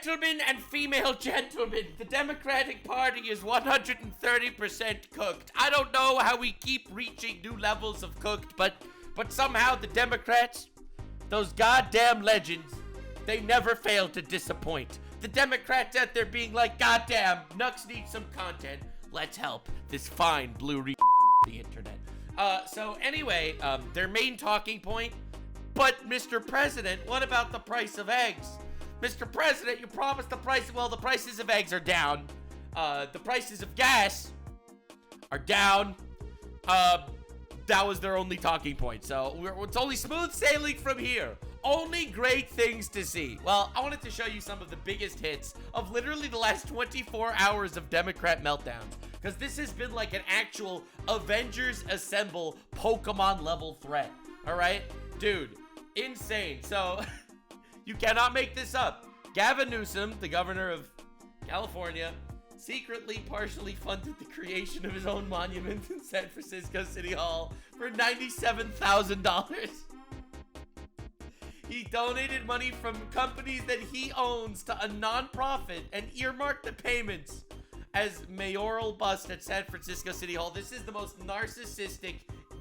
Gentlemen and female gentlemen, the Democratic Party is 130% cooked. I don't know how we keep reaching new levels of cooked, but somehow the Democrats, those goddamn legends, they never fail to disappoint. The Democrats out there being like, goddamn, Nux needs some content. Let's help this fine blue the internet. So anyway, their main talking point, but Mr. President, what about the price of eggs? Mr. President, you promised the price. Well, the prices of eggs are down. The prices of gas are down. That was their only talking point. So it's only smooth sailing from here. Only great things to see. Well, I wanted to show you some of the biggest hits of literally the last 24 hours of Democrat meltdowns. Because this has been like an actual Avengers Assemble Pokemon level threat. All right? Dude, insane. So... You cannot make this up. Gavin Newsom, the governor of California, secretly partially funded the creation of his own monument in San Francisco City Hall for $97,000. He donated money from companies that he owns to a nonprofit and earmarked the payments as mayoral bust at San Francisco City Hall. This is the most narcissistic,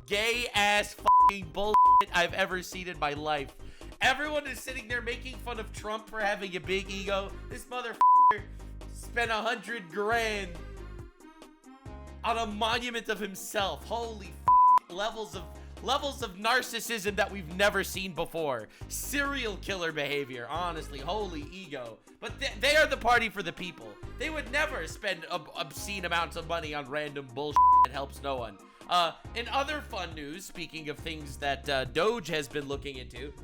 gay-ass fucking bullshit I've ever seen in my life. Everyone is sitting there making fun of Trump for having a big ego. This motherfucker spent $100,000 on a monument of himself. Holy levels of narcissism that we've never seen before. Serial killer behavior, honestly. Holy ego. But they are the party for the people. They would never spend obscene amounts of money on random bullshit that helps no one. In other fun news, speaking of things that Doge has been looking into,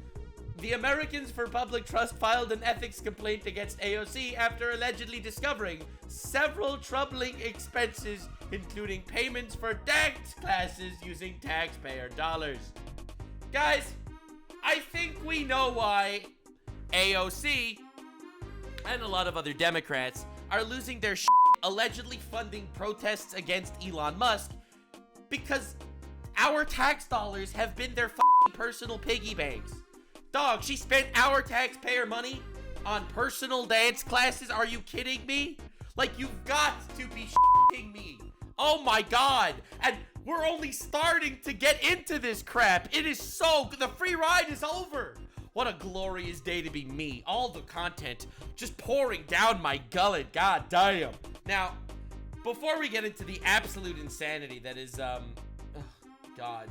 the Americans for Public Trust filed an ethics complaint against AOC after allegedly discovering several troubling expenses, including payments for dance classes using taxpayer dollars. Guys, I think we know why AOC and a lot of other Democrats are losing their shit allegedly funding protests against Elon Musk because our tax dollars have been their personal piggy banks. Dog, she spent our taxpayer money on personal dance classes? Are you kidding me? Like, you've got to be shitting me. Oh my god. And we're only starting to get into this crap. It is so... The free ride is over. What a glorious day to be me. All the content just pouring down my gullet. God damn. Now, before we get into the absolute insanity that is, God...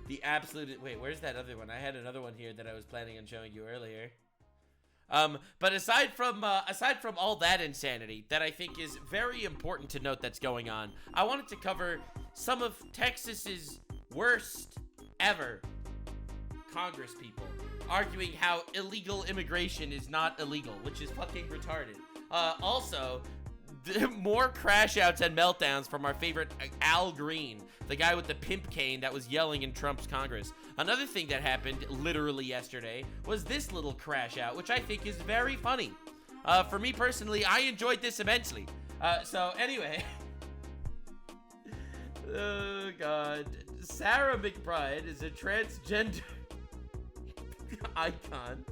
The absolute... Wait, where's that other one? I had another one here that I was planning on showing you earlier. But aside from all that insanity that I think is very important to note that's going on, I wanted to cover some of Texas's worst ever Congress people arguing how illegal immigration is not illegal, which is fucking retarded. Also, more crash outs and meltdowns from our favorite Al Green, the guy with the pimp cane that was yelling in Trump's Congress. Another thing that happened literally yesterday was this little crash out, which I think is very funny. For me personally, I enjoyed this immensely. So anyway, oh god, Sarah McBride is a transgender icon.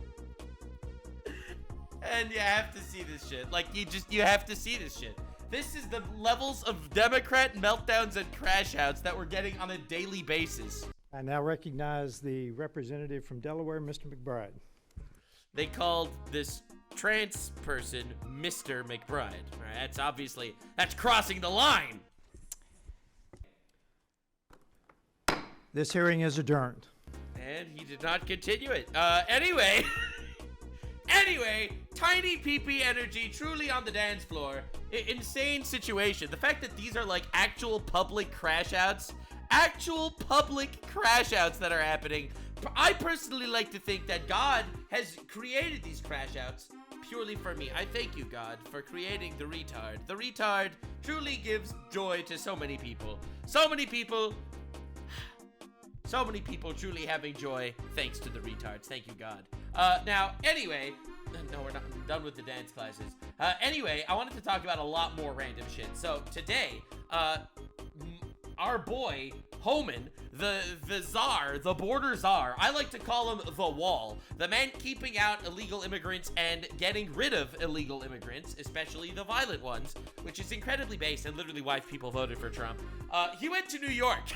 And you have to see this shit. Like, you have to see this shit. This is the levels of Democrat meltdowns and crash outs that we're getting on a daily basis. I now recognize the representative from Delaware, Mr. McBride. They called this trans person Mr. McBride. All right, that's crossing the line. This hearing is adjourned. And he did not continue it. Anyway, tiny pee-pee energy, truly on the dance floor. Insane situation. The fact that these are like actual public crash outs that are happening. I personally like to think that God has created these crash outs purely for me. I thank you, God, for creating the retard. The retard truly gives joy to so many people. So many people truly having joy thanks to the retards. Thank you, God. Now, anyway, no, we're not done with the dance classes. Anyway, I wanted to talk about a lot more random shit. So today, our boy, Homan, the czar, the border czar. I like to call him the wall. The man keeping out illegal immigrants and getting rid of illegal immigrants, especially the violent ones, which is incredibly base and literally why people voted for Trump. He went to New York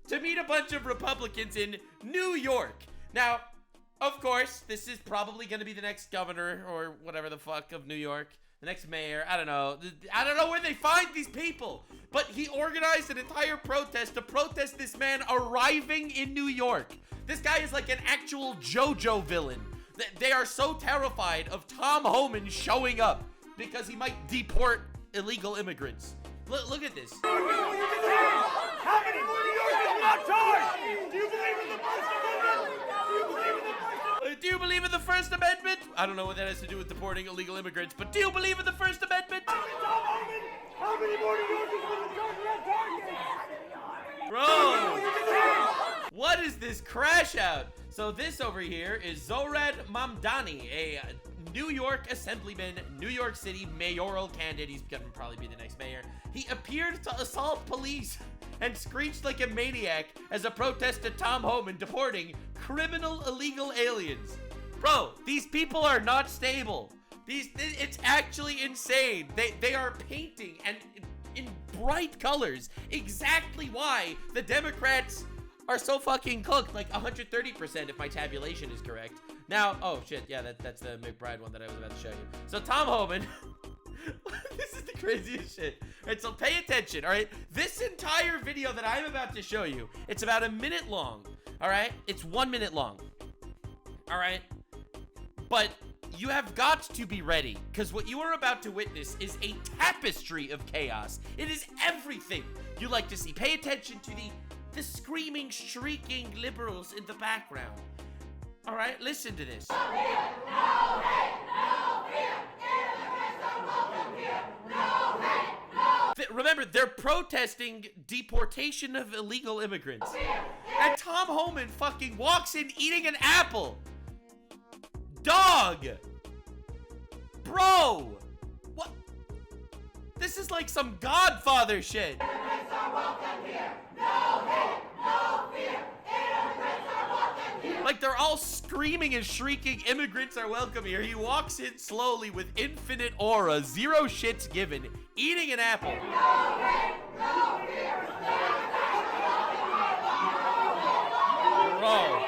to meet a bunch of Republicans in New York. Now, of course, this is probably going to be the next governor or whatever the fuck of New York. The next mayor. I don't know. I don't know where they find these people. But he organized an entire protest to protest this man arriving in New York. This guy is like an actual JoJo villain. They are so terrified of Tom Homan showing up because he might deport illegal immigrants. Look at this. How many more New Yorkers not charged? Do you believe in the First Amendment? Do you believe in the First Amendment? I don't know what that has to do with deporting illegal immigrants, but do you believe in the First Amendment? How many more New Yorkers will the judge target? Bro, what is this crash out? So this over here is Zorad Mamdani, a New York assemblyman, New York City mayoral candidate. He's gonna probably be the next mayor. He appeared to assault police and screeched like a maniac as a protest to Tom Homan deporting criminal illegal aliens. Bro, these people are not stable. It's actually insane. They are painting and in bright colors exactly why the Democrats are so fucking cooked, like 130% if my tabulation is correct. Now, oh shit, yeah, that's the McBride one that I was about to show you. So Tom Homan, this is the craziest shit. All right, so pay attention, all right? This entire video that I'm about to show you, it's about a minute long, all right? It's 1 minute long, all right? But you have got to be ready, because what you are about to witness is a tapestry of chaos. It is everything you like to see. Pay attention to the screaming, shrieking liberals in the background. All right, listen to this. No fear, no hate, no fear. Immigrants are welcome here. No hate, no. Remember, they're protesting deportation of illegal immigrants. And Tom Homan fucking walks in eating an apple. Dog. Bro. What? This is like some Godfather shit. Immigrants are welcome here. No hate, no fear. Immigrants are welcome here. Like they're all screaming and shrieking, immigrants are welcome here. He walks in slowly with infinite aura, zero shits given, eating an apple. No hate, no fear. Bro.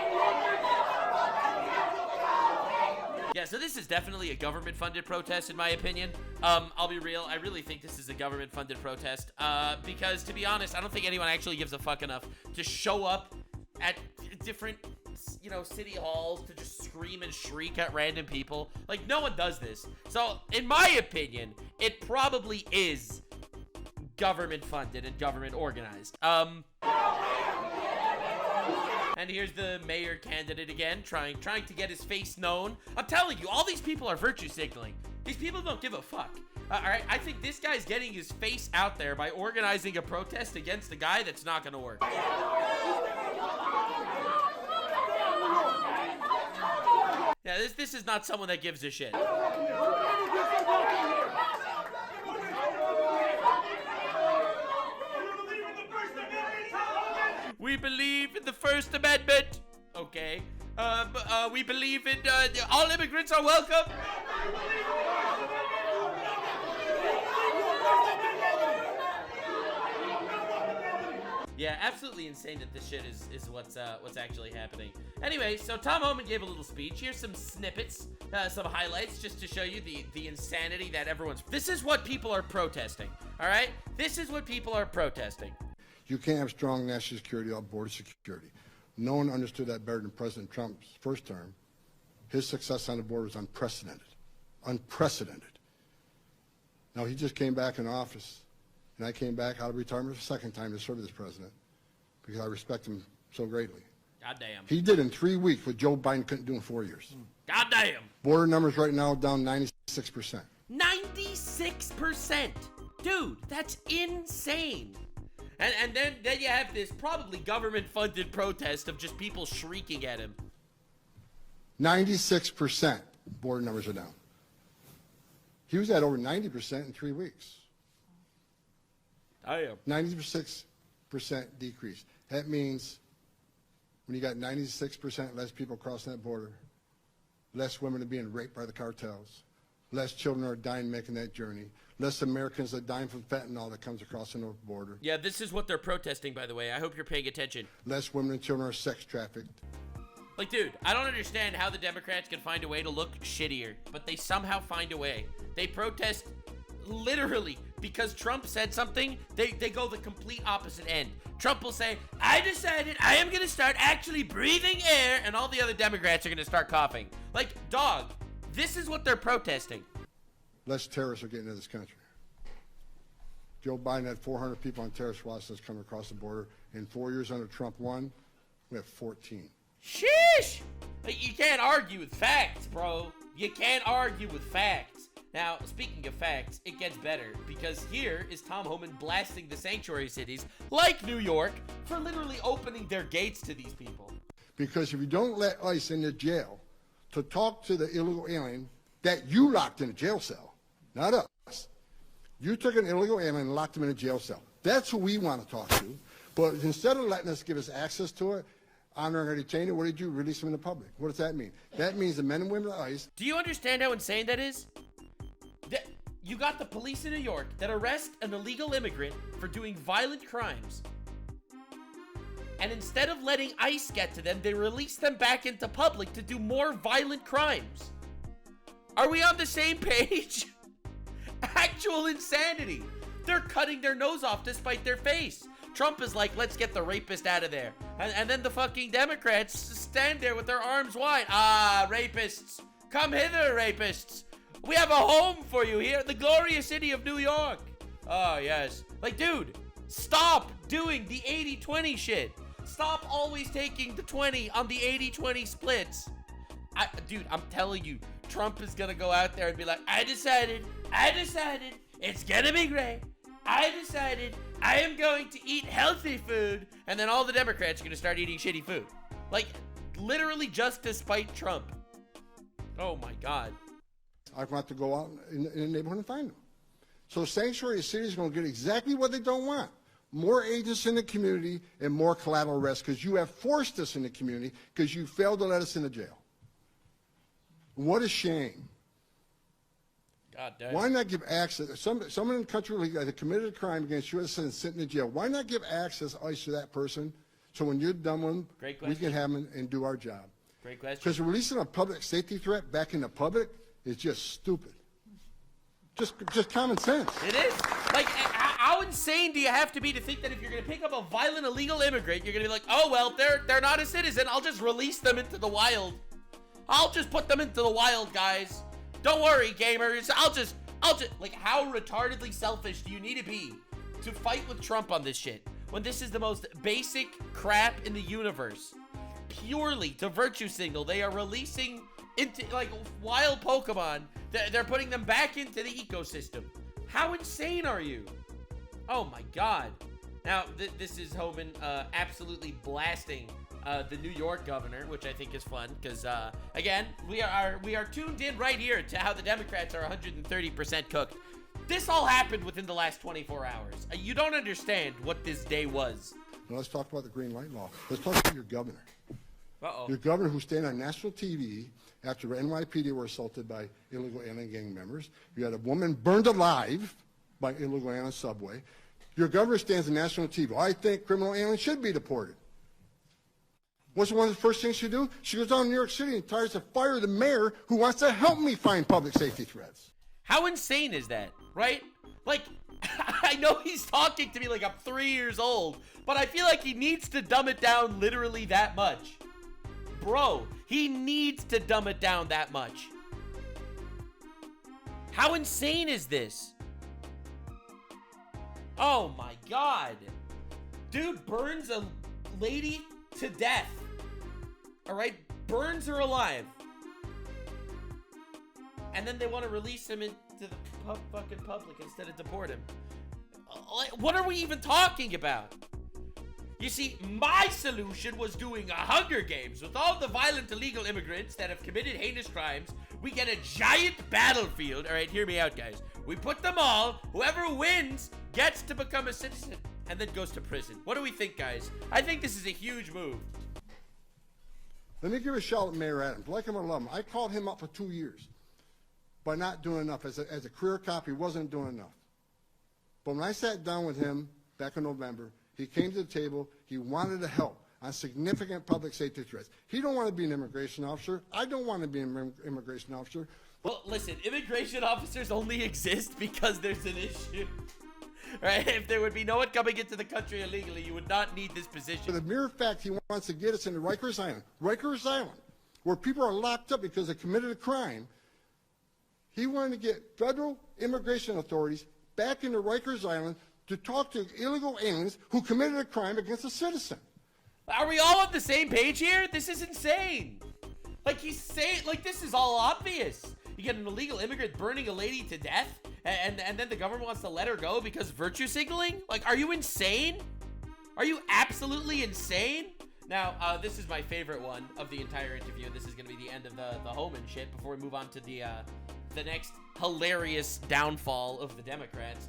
Yeah, so this is definitely a government-funded protest, in my opinion. I'll be real. I really think this is a government-funded protest because, to be honest, I don't think anyone actually gives a fuck enough to show up at different, you know, city halls to just scream and shriek at random people. Like, no one does this. So, in my opinion, it probably is government-funded and government-organized. And here's the mayor candidate again, trying to get his face known. I'm telling you, all these people are virtue signaling. These people don't give a fuck. All right, I think this guy's getting his face out there by organizing a protest against a guy that's not gonna work. Yeah, this is not someone that gives a shit. We believe in the First Amendment. Okay. We believe in all immigrants are welcome. Yeah, absolutely insane that this shit is what's actually happening. Anyway, so Tom Homan gave a little speech. Here's some snippets, some highlights, just to show you the insanity that everyone's. This is what people are protesting. All right, this is what people are protesting. You can't have strong national security without border security. No one understood that better than President Trump's first term. His success on the border was unprecedented. Unprecedented. Now, he just came back in office, and I came back out of retirement the second time to serve as president because I respect him so greatly. Goddamn. He did in 3 weeks what Joe Biden couldn't do in 4 years. Goddamn. Border numbers right now down 96%. 96%. Dude, that's insane. And then you have this probably government-funded protest of just people shrieking at him. 96% border numbers are down. He was at over 90% in 3 weeks. I am. 96% decrease. That means when you got 96% less people crossing that border, less women are being raped by the cartels, less children are dying making that journey, less Americans are dying from fentanyl that comes across the north border. Yeah, this is what they're protesting, by the way. I hope you're paying attention. Less women and children are sex trafficked. Like, dude, I don't understand how the Democrats can find a way to look shittier, but they somehow find a way. They protest literally because Trump said something, they go the complete opposite end. Trump will say, I decided I am going to start actually breathing air, and all the other Democrats are going to start coughing. Like, dog, this is what they're protesting. Less terrorists are getting into this country. Joe Biden had 400 people on terrorist watch lists coming across the border. In 4 years under Trump 1, we have 14. Sheesh! Like, you can't argue with facts, bro. You can't argue with facts. Now, speaking of facts, it gets better, because here is Tom Homan blasting the sanctuary cities, like New York, for literally opening their gates to these people. Because if you don't let ICE into jail to talk to the illegal alien that you locked in a jail cell, not us. You took an illegal alien and locked him in a jail cell. That's who we want to talk to. But instead of letting us give us access to it, honoring or detaining it, what did you release them in the public? What does that mean? That means the men and women of ICE. Do you understand how insane that is? You got the police in New York that arrest an illegal immigrant for doing violent crimes. And instead of letting ICE get to them, they release them back into public to do more violent crimes. Are we on the same page? Actual insanity. They're cutting their nose off to spite their face. Trump is like, let's get the rapist out of there. And then the fucking Democrats stand there with their arms wide. Ah, rapists. Come hither, rapists. We have a home for you here, the glorious city of New York. Oh, yes. Like, dude, stop doing the 80-20 shit. Stop always taking the 20 on the 80-20 splits. Dude, I'm telling you, Trump is gonna go out there and be like, I decided, it's gonna be great. I decided I am going to eat healthy food. And then all the Democrats are gonna start eating shitty food. Like, literally just to spite Trump. Oh my God. I want to go out in the neighborhood and find them. So sanctuary cities are going to get exactly what they don't want. More agents in the community and more collateral arrests, because you have forced us in the community because you failed to let us into jail. What a shame. God damn. Why not give access? Someone in the country that committed a crime against U.S. citizens sitting in jail. Why not give access ICE to that person so when you're done with them, we can have them and do our job? Great question. Because releasing a public safety threat back in the public is just stupid. Just common sense. It is. Like, how insane do you have to be to think that if you're going to pick up a violent illegal immigrant, you're going to be like, oh, well, they're not a citizen. I'll just release them into the wild. I'll just put them into the wild, guys. Don't worry, gamers. I'll just, like, how retardedly selfish do you need to be to fight with Trump on this shit when this is the most basic crap in the universe? Purely to virtue signal, they are releasing into, like, wild Pokemon. They're putting them back into the ecosystem. How insane are you? Oh my God. Now, this is Homan absolutely blasting the New York governor, which I think is fun because, again, we are tuned in right here to how the Democrats are 130% cooked. This all happened within the last 24 hours. You don't understand what this day was. Now let's talk about the green light law. Let's talk about your governor. Uh-oh. Your governor who's staying on national TV after NYPD were assaulted by illegal alien gang members. You had a woman burned alive by illegal alien subway. Your governor stands on national TV. I think criminal aliens should be deported. What's one of the first things she do? She goes down to New York City and tries to fire the mayor who wants to help me find public safety threats. How insane is that, right? Like, I know he's talking to me like I'm 3 years old, but I feel like he needs to dumb it down literally that much. Bro, he needs to dumb it down that much. How insane is this? Oh my God. Dude burns a lady to death. All right? Burns her alive. And then they want to release him into the fucking public instead of deport him. What are we even talking about? You see, my solution was doing a Hunger Games with all the violent illegal immigrants that have committed heinous crimes. We get a giant battlefield. All right, hear me out, guys. We put them all. Whoever wins gets to become a citizen. and then goes to prison. What do we think, guys? I think this is a huge move. Let me give a shout out to Mayor Adams. Like him or love him, I called him up for 2 years by not doing enough. As a career cop, he wasn't doing enough. But when I sat down with him back in November, he came to the table. He wanted to help on significant public safety threats. He don't want to be an immigration officer. I don't want to be an immigration officer. Well, listen, immigration officers only exist because there's an issue. Right? If there would be no one coming into the country illegally, you would not need this position. For the mere fact he wants to get us into Rikers Island, where people are locked up because they committed a crime, he wanted to get federal immigration authorities back into Rikers Island to talk to illegal aliens who committed a crime against a citizen. Are we all on the same page here? This is insane. Like, he's saying, like, this is all obvious. You get an illegal immigrant burning a lady to death, and then the government wants to let her go because virtue signaling? Like, are you insane? Are you absolutely insane? Now, this is my favorite one of the entire interview. This is going to be the end of the Homan shit before we move on to the next hilarious downfall of the Democrats.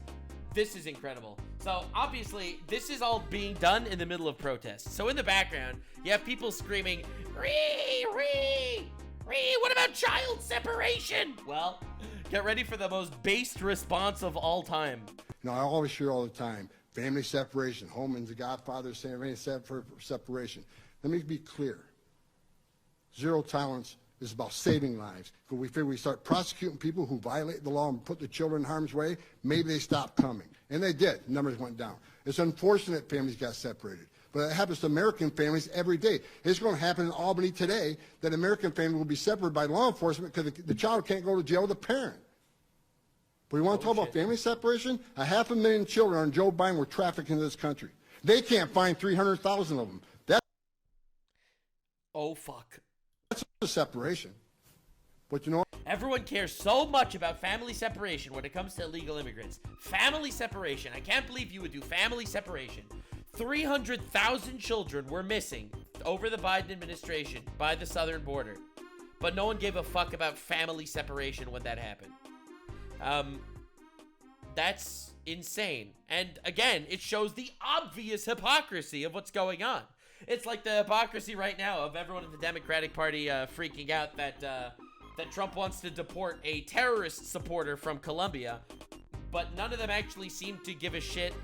This is incredible. So, obviously, this is all being done in the middle of protests. So, in the background, you have people screaming, "Ree, ree, ree, what about child separation?" Well, get ready for the most based response of all time. You know, I always hear all the time, family separation, Holman's the godfather saying family separation. Let me be clear. Zero tolerance is about saving lives. Because we figure we start prosecuting people who violate the law and put the children in harm's way, maybe they stop coming. And they did. Numbers went down. It's unfortunate families got separated. But it happens to American families every day. It's going to happen in Albany today that American family will be separated by law enforcement because the child can't go to jail with a parent. But we want to talk about family separation? 500,000 children on Joe Biden were trafficked into this country. They can't find 300,000 of them. Oh, fuck. That's a separation. But you know what? Everyone cares so much about family separation when it comes to illegal immigrants. Family separation. I can't believe you would do family separation. 300,000 children were missing over the Biden administration by the southern border. But no one gave a fuck about family separation when that happened. That's insane. And again, it shows the obvious hypocrisy of what's going on. It's like the hypocrisy right now of everyone in the Democratic Party freaking out that Trump wants to deport a terrorist supporter from Colombia, but none of them actually seem to give a shit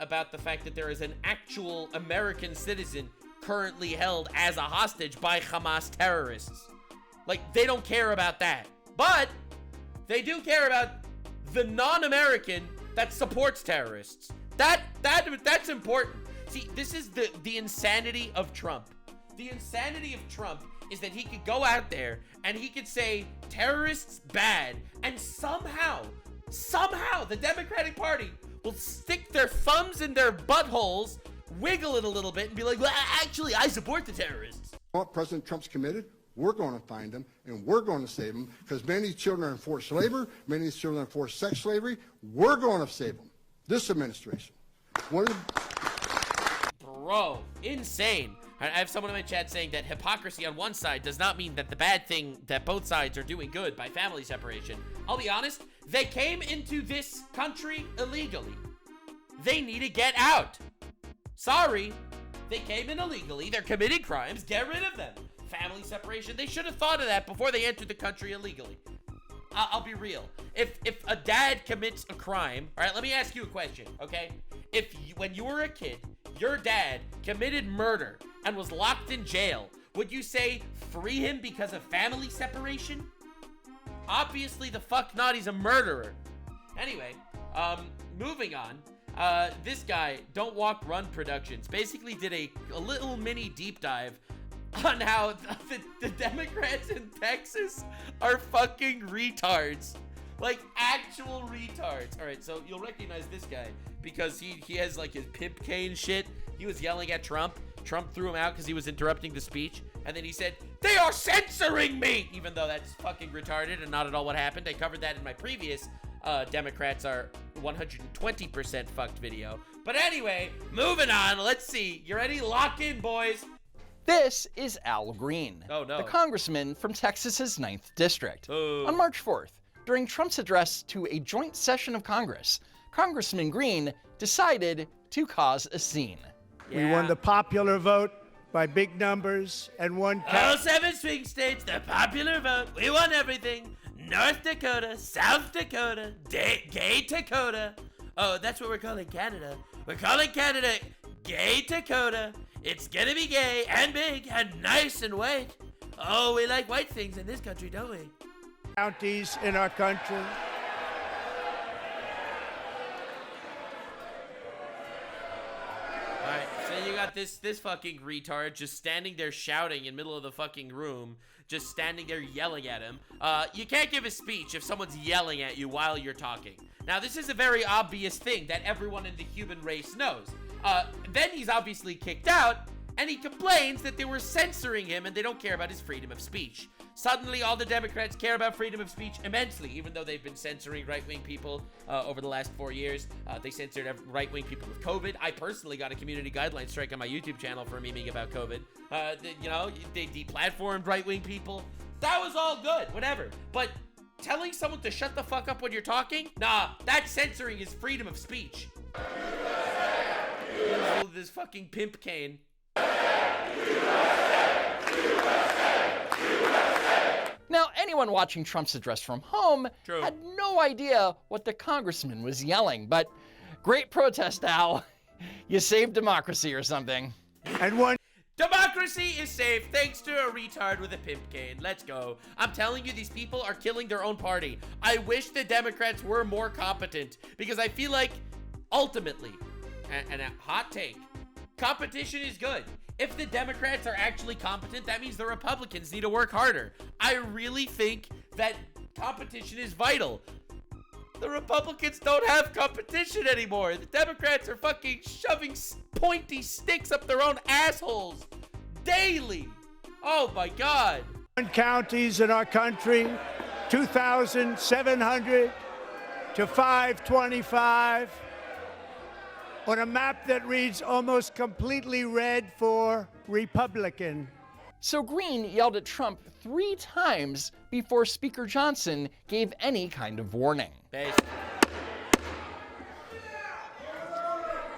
about the fact that there is an actual American citizen currently held as a hostage by Hamas terrorists. Like, they don't care about that. But they do care about the non-American that supports terrorists. That's important. See, this is the insanity of Trump. The insanity of Trump is that he could go out there and he could say terrorists bad, and somehow the Democratic Party will stick their thumbs in their buttholes, wiggle it a little bit, and be like, well, actually, I support the terrorists. What President Trump's committed, we're going to find them, and we're going to save them, because many of these children are in forced labor, many of these children are in forced sex slavery. We're going to save them. This administration. Bro, insane. I have someone in my chat saying that hypocrisy on one side does not mean that the bad thing that both sides are doing good by family separation. I'll be honest, they came into this country illegally. They need to get out. Sorry, they came in illegally, they're committing crimes, get rid of them. Family separation, they should have thought of that before they entered the country illegally. I'll be real. If a dad commits a crime, all right, let me ask you a question, okay? When you were a kid, your dad committed murder and was locked in jail, would you say free him because of family separation? Obviously the fuck not, he's a murderer. Anyway, moving on. This guy, Don't Walk Run Productions, basically did a little mini deep dive on how the Democrats in Texas are fucking retards. Like, actual retards. All right, so you'll recognize this guy because he has, like, his pimp cane shit. He was yelling at Trump. Trump threw him out because he was interrupting the speech. And then he said, "They are censoring me!" Even though that's fucking retarded and not at all what happened. I covered that in my previous Democrats are 120% fucked video. But anyway, moving on. Let's see. You ready? Lock in, boys. This is Al Green, Oh, no. the congressman from Texas's 9th District. Oh. On March 4th, during Trump's address to a joint session of Congress, Congressman Green decided to cause a scene. We won the popular vote by big numbers and won. All 7 swing states, the popular vote. We won everything. North Dakota, South Dakota, Gay Dakota. Oh, that's what we're calling Canada. We're calling Canada Gay Dakota. It's gonna be gay and big and nice and white. Oh, we like white things in this country, don't we? Counties in our country. Alright, so you got this fucking retard just standing there shouting in the middle of the fucking room, just standing there yelling at him. You can't give a speech if someone's yelling at you while you're talking. Now, this is a very obvious thing that everyone in the human race knows. Then he's obviously kicked out, and he complains that they were censoring him and they don't care about his freedom of speech. Suddenly, all the Democrats care about freedom of speech immensely, even though they've been censoring right-wing people over the last 4 years. They censored right-wing people with COVID. I personally got a community guideline strike on my YouTube channel for memeing about COVID. They deplatformed right-wing people. That was all good, whatever. But telling someone to shut the fuck up when you're talking? Nah, that censoring is freedom of speech. This fucking pimp cane. Now, anyone watching Trump's address from home had no idea what the congressman was yelling, but great protest, Al. You saved democracy or something. And one. Democracy is safe thanks to a retard with a pimp cane. Let's go. I'm telling you, these people are killing their own party. I wish the Democrats were more competent because I feel like ultimately, and a hot take, competition is good. If the Democrats are actually competent, that means the Republicans need to work harder. I really think that competition is vital. The Republicans don't have competition anymore. The Democrats are fucking shoving pointy sticks up their own assholes daily. Oh my God. Counties in our country, 2,700 to 525. On a map that reads almost completely red for Republican. So Green yelled at Trump 3 times before Speaker Johnson gave any kind of warning.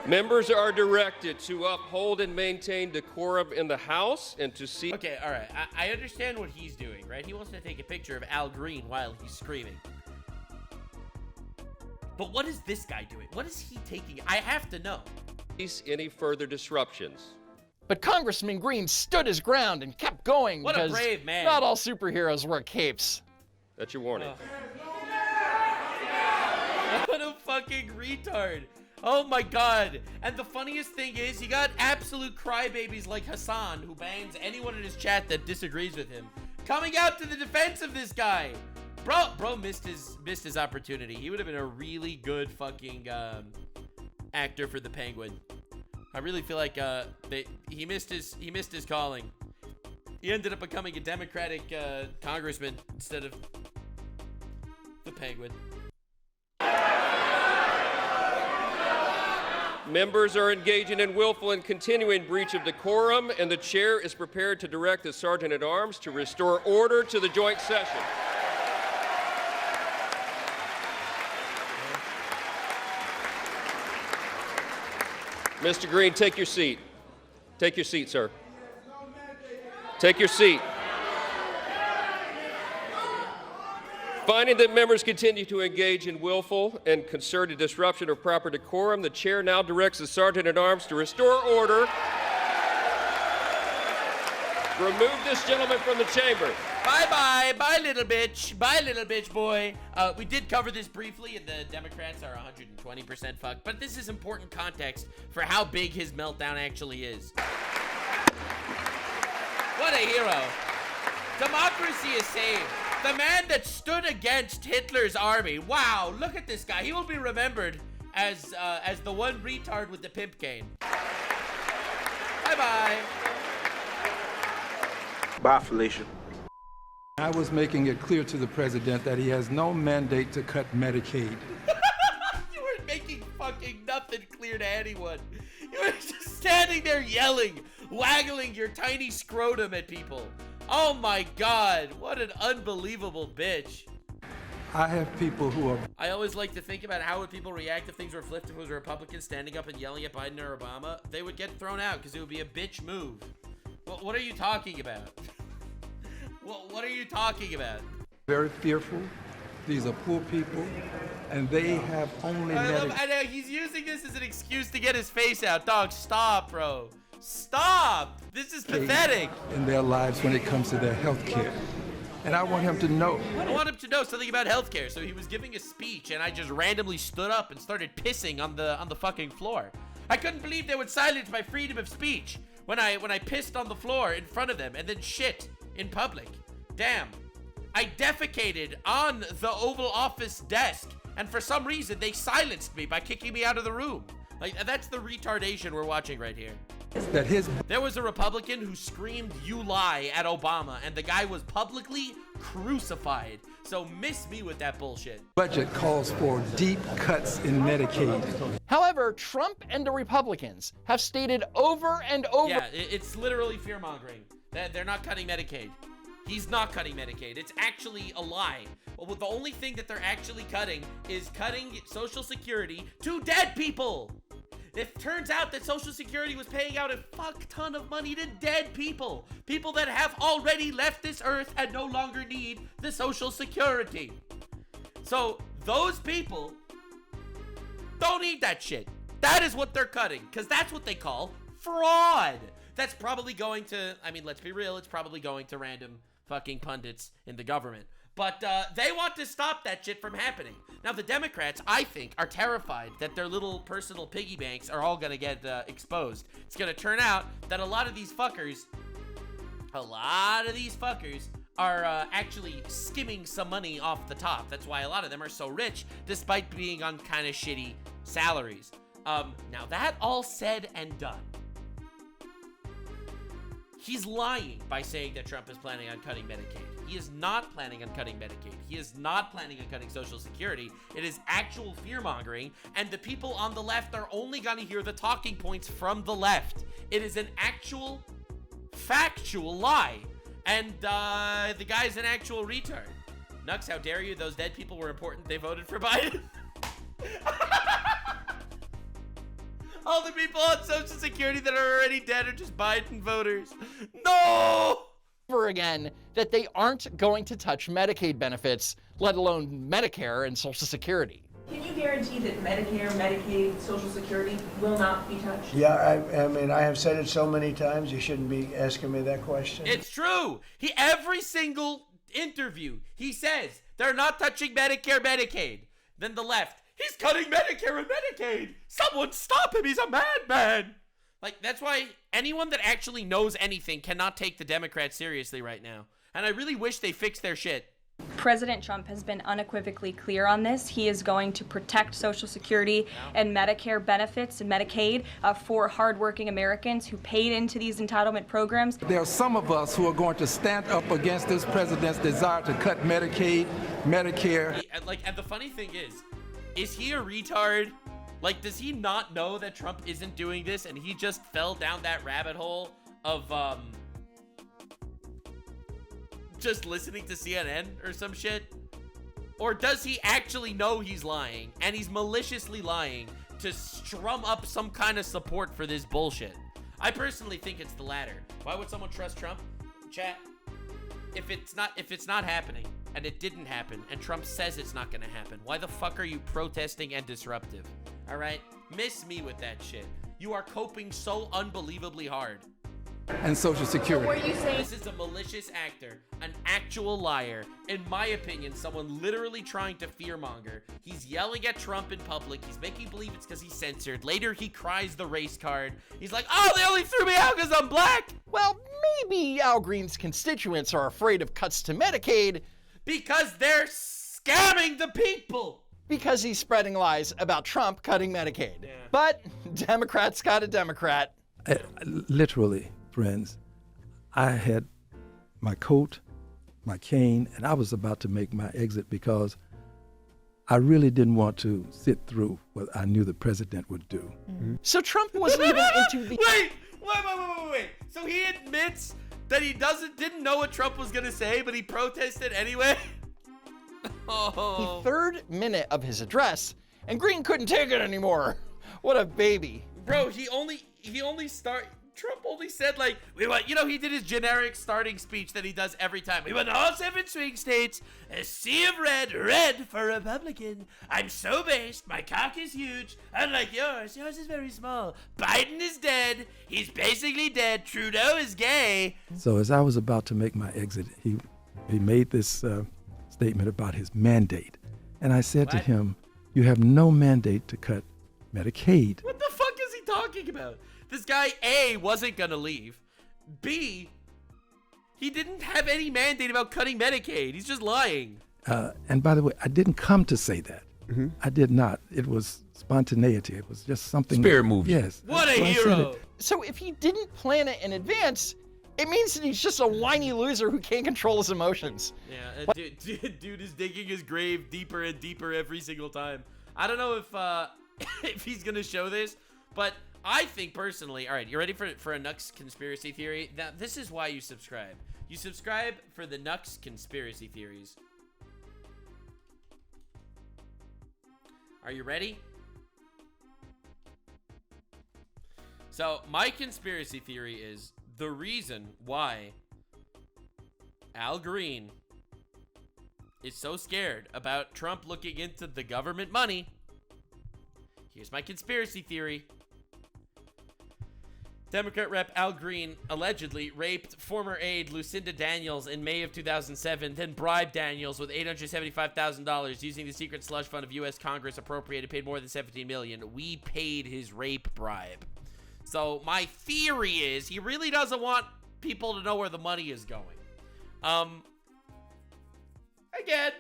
Members are directed to uphold and maintain decorum in the House and to see... Okay, all right. I understand what he's doing, right? He wants to take a picture of Al Green while he's screaming. But what is this guy doing? What is he taking? I have to know. Any further disruptions. But Congressman Green stood his ground and kept going. What a brave man. Not all superheroes wear capes. That's your warning. What a fucking retard. Oh my God. And the funniest thing is, you got absolute crybabies like Hassan, who bans anyone in his chat that disagrees with him, coming out to the defense of this guy. Bro missed his opportunity. He would have been a really good fucking actor for the Penguin. I really feel like he missed his calling. He ended up becoming a Democratic congressman instead of the Penguin. Members are engaging in willful and continuing breach of decorum, and the chair is prepared to direct the Sergeant-at-Arms to restore order to the joint session. Mr. Green, take your seat. Take your seat, sir. Take your seat. Finding that members continue to engage in willful and concerted disruption of proper decorum, the chair now directs the Sergeant-at-Arms to restore order. Remove this gentleman from the chamber. Bye-bye. Bye, little bitch. Bye, little bitch boy. We did cover this briefly, and the Democrats are 120% fucked, but this is important context for how big his meltdown actually is. What a hero. Democracy is saved. The man that stood against Hitler's army. Wow, look at this guy. He will be remembered as the one retard with the pimp cane. Bye-bye. Bye, Felicia. I was making it clear to the president that he has no mandate to cut Medicaid. You weren't making fucking nothing clear to anyone. You were just standing there yelling, waggling your tiny scrotum at people. Oh my God, what an unbelievable bitch. I have people who are... I always like to think about how would people react if things were flipped. If it was a Republican standing up and yelling at Biden or Obama, they would get thrown out because it would be a bitch move. Well, what are you talking about? What are you talking about? very fearful. These are poor people, and they have only... I know, he's using this as an excuse to get his face out. Dog, stop, bro. Stop! This is pathetic. ...in their lives when it comes to their health care. And I want him to know. I want him to know something about healthcare. So he was giving a speech, and I just randomly stood up and started pissing on the fucking floor. I couldn't believe they would silence my freedom of speech when I pissed on the floor in front of them and then shit in public. Damn. I defecated on the Oval Office desk, and for some reason they silenced me by kicking me out of the room. Like, that's the retardation we're watching right here. There was a Republican who screamed "you lie" at Obama, and the guy was publicly crucified. So miss me with that bullshit. Budget calls for deep cuts in Medicaid. However, Trump and the Republicans have stated over and over. Yeah, it's literally fear-mongering. They're not cutting Medicaid. He's not cutting Medicaid. It's actually a lie. Well, the only thing that they're actually cutting is cutting Social Security to dead people. It turns out that Social Security was paying out a fuck ton of money to dead people. People that have already left this earth and no longer need the Social Security. So those people don't need that shit. That is what they're cutting, because that's what they call fraud. That's probably going to, I mean, let's be real, it's probably going to random fucking pundits in the government. But they want to stop that shit from happening. Now, the Democrats, I think, are terrified that their little personal piggy banks are all going to get exposed. It's going to turn out that a lot of these fuckers are actually skimming some money off the top. That's why a lot of them are so rich, despite being on kind of shitty salaries. Now, that all said and done, he's lying by saying that Trump is planning on cutting Medicaid. He is not planning on cutting Medicaid. He is not planning on cutting Social Security. It is actual fear-mongering, and the people on the left are only going to hear the talking points from the left. It is an actual, factual lie, and the guy's an actual retard. Nux, how dare you? Those dead people were important. They voted for Biden. All the people on Social Security that are already dead are just Biden voters. No! Over again that they aren't going to touch Medicaid benefits, let alone Medicare and Social Security. Can you guarantee that Medicare, Medicaid, Social Security will not be touched? Yeah, I mean, I have said it so many times, you shouldn't be asking me that question. It's true. Every single interview, he says, they're not touching Medicare, Medicaid. Then the left, he's cutting Medicare and Medicaid. Someone stop him. He's a madman. Like, that's why anyone that actually knows anything cannot take the Democrats seriously right now. And I really wish they fixed their shit. President Trump has been unequivocally clear on this. He is going to protect Social Security and Medicare benefits and Medicaid for hardworking Americans who paid into these entitlement programs. There are some of us who are going to stand up against this president's desire to cut Medicaid, Medicare. And the funny thing is he a retard? Like, does he not know that Trump isn't doing this and he just fell down that rabbit hole of, just listening to CNN or some shit? Or does he actually know he's lying and he's maliciously lying to strum up some kind of support for this bullshit? I personally think it's the latter. Why would someone trust Trump? Chat, if it's not happening and it didn't happen and Trump says it's not gonna happen, why the fuck are you protesting and disruptive? All right, miss me with that shit. You are coping so unbelievably hard. And Social Security. So were you saying this is a malicious actor, an actual liar. In my opinion, someone literally trying to fearmonger. He's yelling at Trump in public. He's making believe it's because he's censored. Later, he cries the race card. He's like, oh, they only threw me out because I'm black. Well, maybe Al Green's constituents are afraid of cuts to Medicaid because they're scamming the people. Because he's spreading lies about Trump cutting Medicaid. Yeah. But Democrats got a Democrat. Literally, friends, I had my coat, my cane, and I was about to make my exit because I really didn't want to sit through what I knew the president would do. Mm-hmm. So Trump wasn't even into the... Wait. So he admits that he didn't know what Trump was gonna say, but he protested anyway? The third minute of his address, and Green couldn't take it anymore. What a baby. Bro, Trump only said, like, we want, he did his generic starting speech that he does every time. We want all 7 swing states, a sea of red for Republican. I'm so based, my cock is huge, unlike yours is very small. Biden is dead, he's basically dead, Trudeau is gay. So as I was about to make my exit, he made this statement about his mandate. And I said to him, you have no mandate to cut Medicaid. What the fuck is he talking about? This guy, A, wasn't gonna leave. B, he didn't have any mandate about cutting Medicaid. He's just lying. And by the way, I didn't come to say that. Mm-hmm. I did not. It was spontaneity. It was just something. Spirit movie. Yes. What a hero. So if he didn't plan it in advance, it means that he's just a whiny loser who can't control his emotions. Yeah, dude is digging his grave deeper and deeper every single time. I don't know if if he's gonna show this, but I think personally, all right, you ready for a Nux conspiracy theory? Now, this is why you subscribe. You subscribe for the Nux conspiracy theories. Are you ready? So, my conspiracy theory is the reason why Al Green is so scared about Trump looking into the government money. Here's my conspiracy theory. Democrat Rep. Al Green allegedly raped former aide Lucinda Daniels in May of 2007, then bribed Daniels with $875,000 using the secret slush fund of U.S. Congress appropriated, paid more than $17 million. We paid his rape bribe. So my theory is he really doesn't want people to know where the money is going. Again,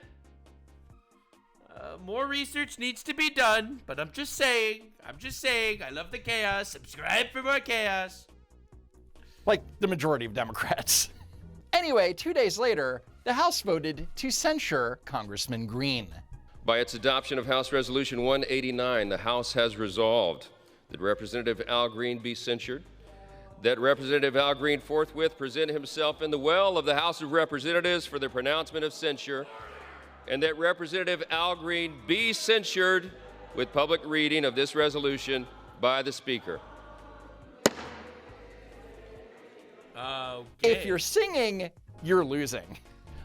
more research needs to be done, but I'm just saying, I love the chaos. Subscribe for more chaos. Like the majority of Democrats. Anyway, 2 days later, the House voted to censure Congressman Green. By its adoption of House Resolution 189, the House has resolved that Representative Al Green be censured, that Representative Al Green forthwith present himself in the well of the House of Representatives for the pronouncement of censure, and that Representative Al Green be censured with public reading of this resolution by the Speaker. Okay. If you're singing, you're losing.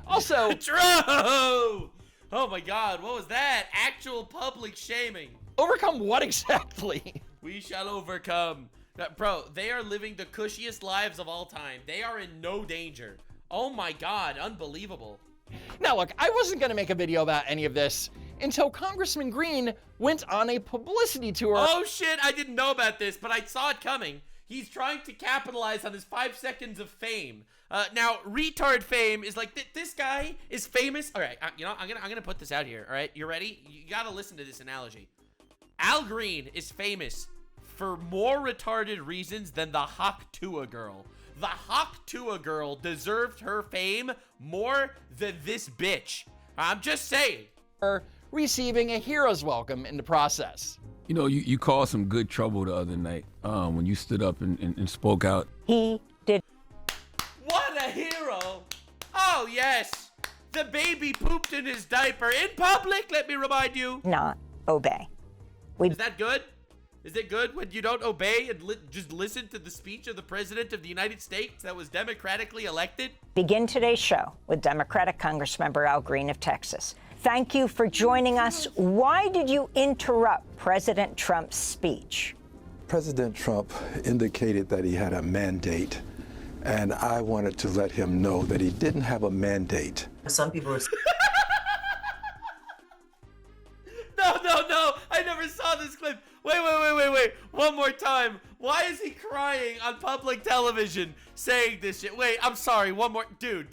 Also, True! Oh my God, what was that? Actual public shaming. Overcome what exactly? We shall overcome. Bro, they are living the cushiest lives of all time. They are in no danger. Oh my God, unbelievable. Now look, I wasn't gonna make a video about any of this until Congressman Green went on a publicity tour. Oh shit, I didn't know about this, but I saw it coming. He's trying to capitalize on his 5 seconds of fame. Now, retard fame is like, this guy is famous. All right, I'm gonna put this out here, all right? You ready? You gotta listen to this analogy. Al Green is famous for more retarded reasons than the Hawk Tuah girl. The Hawk Tuah girl deserved her fame more than this bitch. I'm just saying. Receiving a hero's welcome in the process. You know, you caused some good trouble the other night when you stood up and spoke out. He did. What a hero. Oh, yes. The baby pooped in his diaper in public, let me remind you. Not obey. Is that good? Is it good when you don't obey and just listen to the speech of the President of the United States that was democratically elected? Begin today's show with Democratic Congressmember Al Green of Texas. Thank you for joining us. Why did you interrupt President Trump's speech? President Trump indicated that he had a mandate, and I wanted to let him know that he didn't have a mandate. Some people are... No, I never saw this clip. Wait. One more time. Why is he crying on public television saying this shit? Wait, I'm sorry. One more. Dude,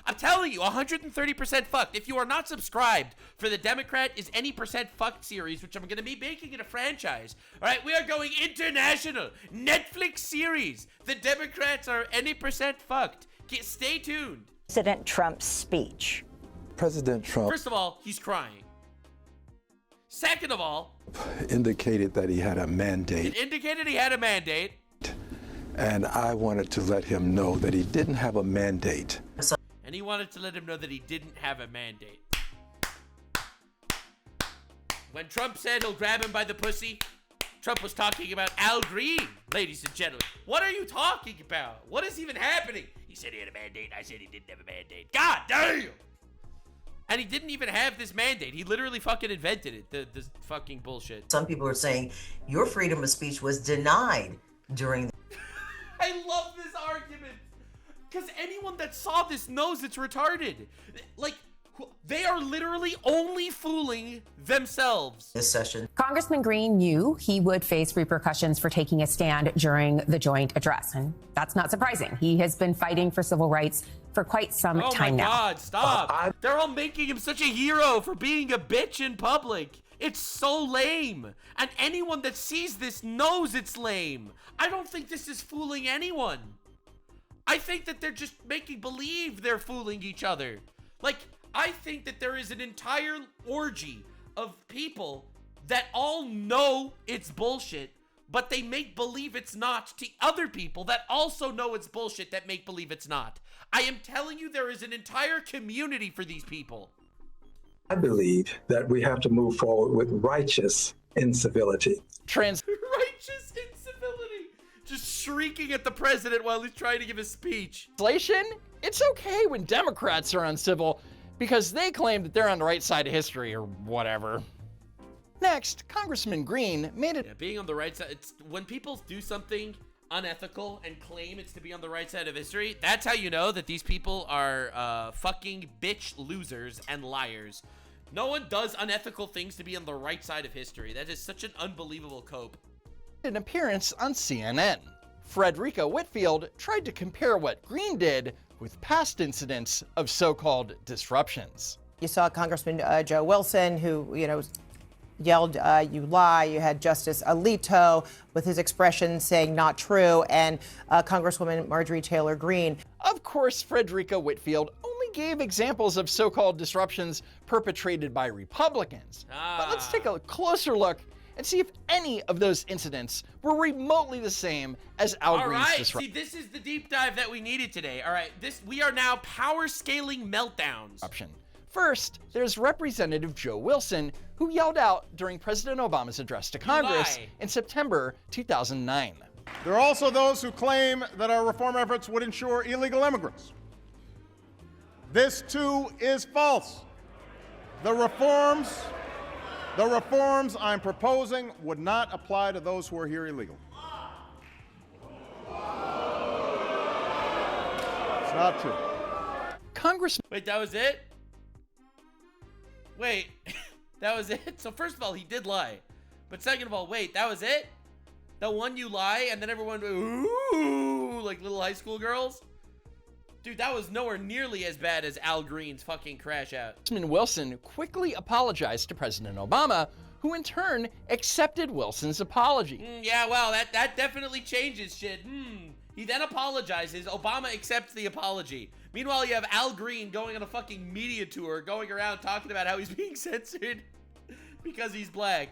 I'm telling you, 130% fucked. If you are not subscribed for the Democrat is Any Percent Fucked series, which I'm going to be making it a franchise. All right, we are going international. Netflix series. The Democrats are Any Percent Fucked. Stay tuned. President Trump's speech. President Trump. First of all, he's crying. Second of all, indicated that he had a mandate. It indicated he had a mandate. And I wanted to let him know that he didn't have a mandate. And he wanted to let him know that he didn't have a mandate. When Trump said he'll grab him by the pussy, Trump was talking about Al Green, ladies and gentlemen. What are you talking about? What is even happening? He said he had a mandate. I said he didn't have a mandate. God damn! And he didn't even have this mandate. He literally fucking invented it. This fucking bullshit. Some people are saying your freedom of speech was denied during I love this argument. Because anyone that saw this knows it's retarded. Like, they are literally only fooling themselves. this session. Congressman Green knew he would face repercussions for taking a stand during the joint address, and that's not surprising. He has been fighting for civil rights for quite some time now. Oh my God, stop. They're all making him such a hero for being a bitch in public. It's so lame. And anyone that sees this knows it's lame. I don't think this is fooling anyone. I think that they're just making believe they're fooling each other. Like, I think that there is an entire orgy of people that all know it's bullshit, but they make believe it's not to other people that also know it's bullshit that make believe it's not. I am telling you, there is an entire community for these people. I believe that we have to move forward with righteous incivility. Righteous incivility. Just shrieking at the president while he's trying to give a speech. Translation? It's okay when Democrats are uncivil because they claim that they're on the right side of history or whatever. Next, Congressman Green made it. Yeah, being on the right side, it's when people do something unethical and claim it's to be on the right side of history, that's how you know that these people are fucking bitch losers and liars. No one does unethical things to be on the right side of history. That is such an unbelievable cope. An appearance on CNN. Frederica Whitfield tried to compare what Green did with past incidents of so-called disruptions. You saw Congressman Joe Wilson, who, yelled, you lie. You had Justice Alito with his expression saying not true, and Congresswoman Marjorie Taylor Greene. Of course, Frederica Whitfield only gave examples of so-called disruptions perpetrated by Republicans. But let's take a closer look and see if any of those incidents were remotely the same as Al Green's disruption. See, this is the deep dive that we needed today. All right, we are now power scaling meltdowns. First, there's Representative Joe Wilson, who yelled out during President Obama's address to Congress in September 2009. There are also those who claim that our reform efforts would ensure illegal immigrants. This too is false. The reforms I'm proposing would not apply to those who are here illegally. It's not true. Congressman. Wait, that was it? Wait, that was it? So first of all, he did lie. But second of all, wait, that was it? The one you lie and then everyone, ooh, like little high school girls? Dude, that was nowhere nearly as bad as Al Green's fucking crash out. Congressman Wilson quickly apologized to President Obama, who in turn accepted Wilson's apology. Yeah, well, that definitely changes shit. He then apologizes. Obama accepts the apology. Meanwhile, you have Al Green going on a fucking media tour, going around talking about how he's being censored because he's black.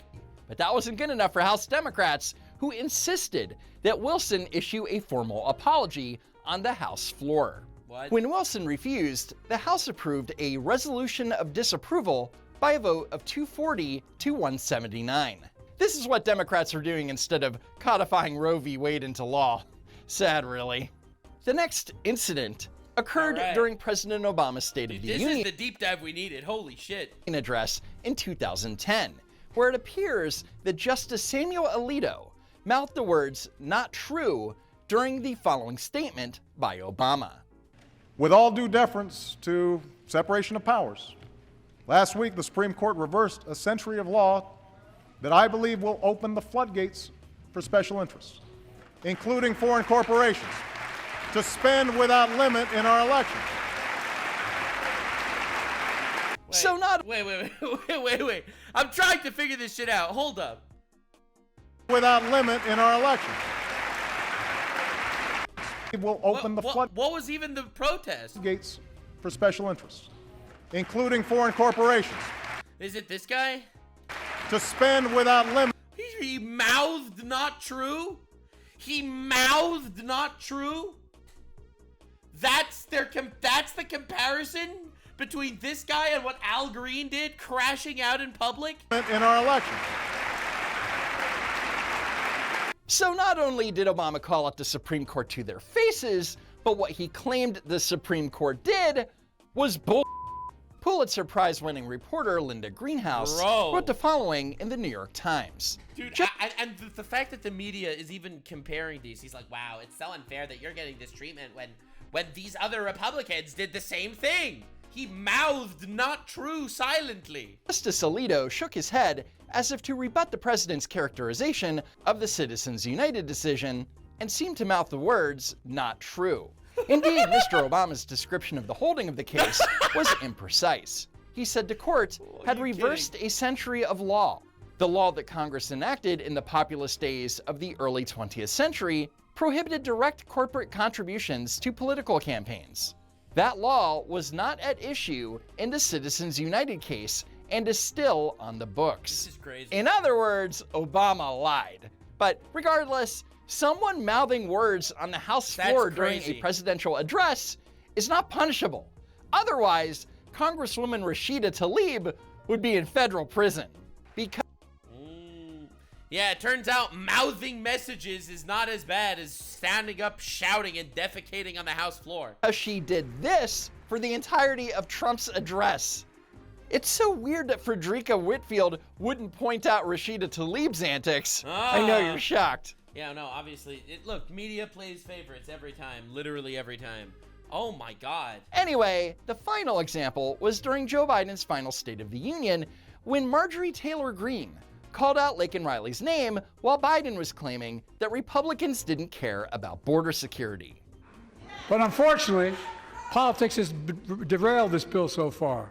But that wasn't good enough for House Democrats, who insisted that Wilson issue a formal apology on the House floor. What? When Wilson refused, the House approved a resolution of disapproval by a vote of 240 to 179. This is what Democrats are doing instead of codifying Roe v. Wade into law. Sad, really. The next incident occurred during President Obama's State of the Union. This is the deep dive we needed. Holy shit. Address in 2010, where it appears that Justice Samuel Alito mouthed the words "not true" during the following statement by Obama. With all due deference to separation of powers, last week the Supreme Court reversed a century of law that I believe will open the floodgates for special interests, including foreign corporations, to spend without limit in our elections. Wait. I'm trying to figure this shit out. Hold up. Without limit in our elections. It will open the floodgates. What was even the protest? Gates for special interests, including foreign corporations. Is it this guy? To spend without limit. He mouthed not true? He mouthed not true? That's the comparison between this guy and what Al Green did, crashing out in public? In our election. So not only did Obama call out the Supreme Court to their faces, but what he claimed the Supreme Court did was bull. Pulitzer Prize-winning reporter Linda Greenhouse wrote the following in the New York Times. Dude, and the fact that the media is even comparing these, he's like, wow, it's so unfair that you're getting this treatment when these other Republicans did the same thing. He mouthed not true silently. Justice Alito shook his head as if to rebut the president's characterization of the Citizens United decision and seemed to mouth the words, not true. Indeed, Mr. Obama's description of the holding of the case was imprecise. He said the court had reversed a century of law. The law that Congress enacted in the populist days of the early 20th century prohibited direct corporate contributions to political campaigns. That law was not at issue in the Citizens United case and is still on the books. This is crazy. In other words, Obama lied. But regardless, someone mouthing words on the House floor during a presidential address is not punishable. Otherwise, Congresswoman Rashida Tlaib would be in federal prison. Because yeah, it turns out mouthing messages is not as bad as standing up, shouting, and defecating on the House floor. She did this for the entirety of Trump's address. It's so weird that Frederica Whitfield wouldn't point out Rashida Tlaib's antics. I know you're shocked. Yeah, no, obviously. Look, media plays favorites every time. Literally every time. Oh my God. Anyway, the final example was during Joe Biden's final State of the Union when Marjorie Taylor Greene called out Laken Riley's name while Biden was claiming that Republicans didn't care about border security. But unfortunately, politics has derailed this bill so far.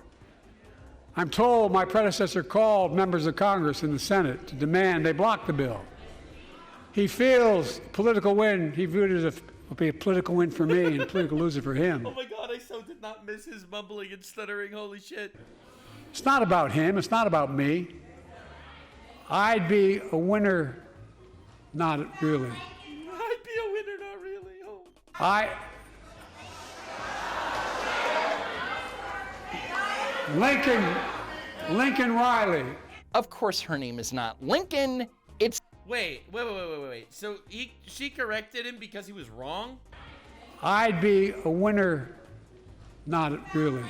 I'm told my predecessor called members of Congress in the Senate to demand they block the bill. He feels political win. He viewed it as will be a political win for me and a political loser for him. Oh my God, I so did not miss his mumbling and stuttering. Holy shit. It's not about him. It's not about me. I'd be a winner, not really. I'd be a winner, not really. Oh. Lincoln Riley. Of course, her name is not Lincoln. It's. Wait. So she corrected him because he was wrong? I'd be a winner, not really.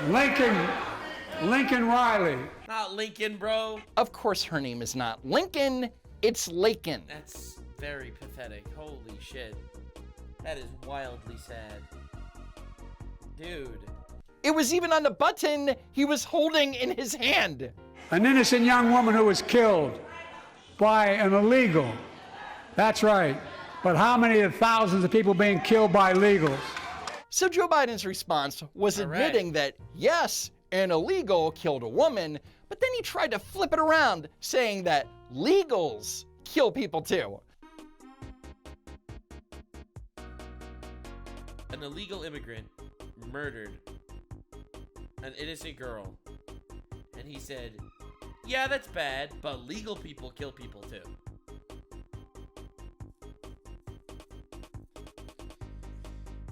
Lincoln Riley. Not Lincoln, bro. Of course, her name is not Lincoln. It's Laken. That's very pathetic. Holy shit. That is wildly sad. Dude. It was even on the button he was holding in his hand. An innocent young woman who was killed by an illegal. That's right. But how many of thousands of people being killed by illegals? So Joe Biden's response was admitting that, yes, an illegal killed a woman, but then he tried to flip it around, saying that legals kill people too. An illegal immigrant murdered an innocent girl. And he said, yeah, that's bad, but legal people kill people too.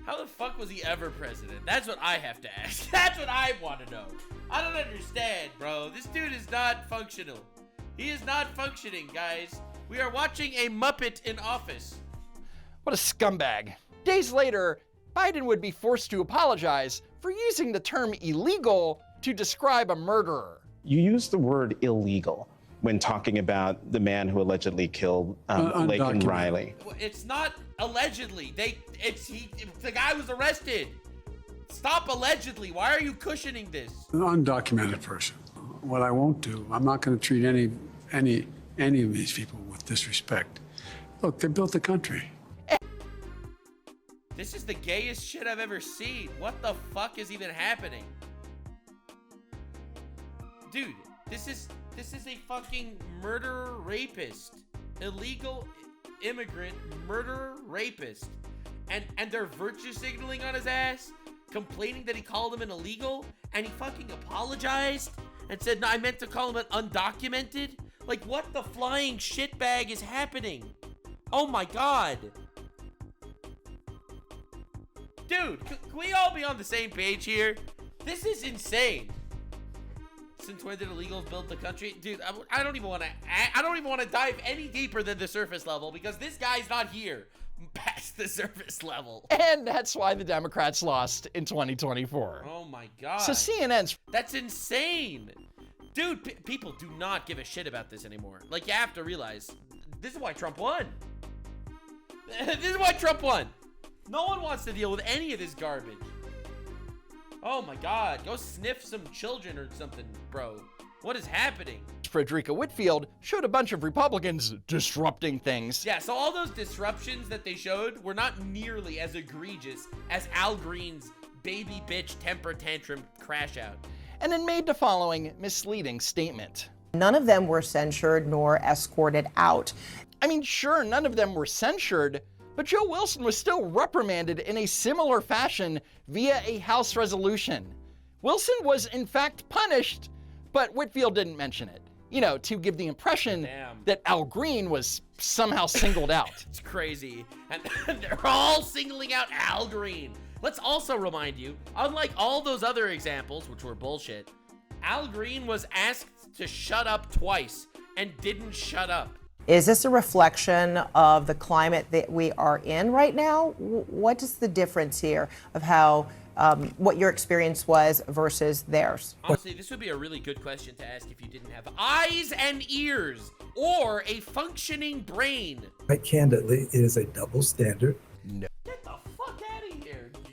How the fuck was he ever president? That's what I have to ask. That's what I want to know. I don't understand, bro. This dude is not functional. He is not functioning, guys. We are watching a Muppet in office. What a scumbag. Days later, Biden would be forced to apologize for using the term illegal to describe a murderer. You use the word illegal when talking about the man who allegedly killed Laken Riley. It's not allegedly. The guy was arrested. Stop allegedly. Why are you cushioning this? An undocumented person. What I won't do, I'm not going to treat any of these people with disrespect. Look, they built the country. This is the gayest shit I've ever seen. What the fuck is even happening? Dude, this is a fucking murderer rapist. Illegal immigrant murderer rapist. And they're virtue signaling on his ass, complaining that he called him an illegal, and he fucking apologized and said, no, I meant to call him an undocumented. Like, what the flying shitbag is happening? Oh my God. Dude, can we all be on the same page here? This is insane. Since when did illegals build the country? Dude, I don't even want to dive any deeper than the surface level because this guy's not here past the surface level. And that's why the Democrats lost in 2024. Oh my God. So CNN's... That's insane. Dude, people do not give a shit about this anymore. Like, you have to realize, this is why Trump won. This is why Trump won. No one wants to deal with any of this garbage. Oh my God, go sniff some children or something, bro. What is happening? Frederica Whitfield showed a bunch of Republicans disrupting things. Yeah, so all those disruptions that they showed were not nearly as egregious as Al Green's baby bitch temper tantrum crash out. And then made the following misleading statement. None of them were censured nor escorted out. I mean, sure, none of them were censured, but Joe Wilson was still reprimanded in a similar fashion via a House resolution. Wilson was in fact punished, but Whitfield didn't mention it. You know, to give the impression that Al Green was somehow singled out. It's crazy. And they're all singling out Al Green. Let's also remind you, unlike all those other examples, which were bullshit, Al Green was asked to shut up twice and didn't shut up. Is this a reflection of the climate that we are in right now? What is the difference here of how, what your experience was versus theirs? Honestly, this would be a really good question to ask if you didn't have eyes and ears or a functioning brain. Quite candidly, it is a double standard. No. Get the fuck out of here, you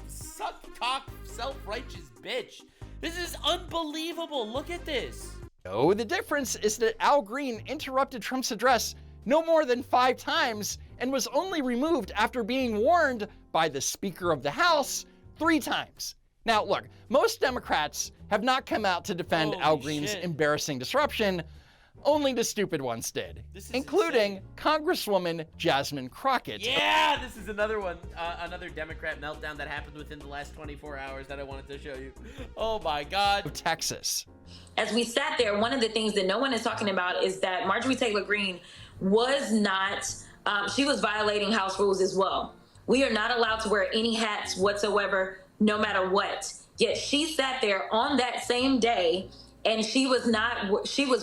suck cock, self-righteous bitch. This is unbelievable. Look at this. No, the difference is that Al Green interrupted Trump's address no more than 5 times and was only removed after being warned by the Speaker of the House 3 times. Now, look, most Democrats have not come out to defend Al Green's embarrassing disruption. Only the stupid ones did, including Congresswoman Jasmine Crockett. Yeah, this is another one, another Democrat meltdown that happened within the last 24 hours that I wanted to show you. Oh my God. Texas. As we sat there, one of the things that no one is talking about is that Marjorie Taylor Greene was not, she was violating House rules as well. We are not allowed to wear any hats whatsoever, no matter what. Yet she sat there on that same day and she was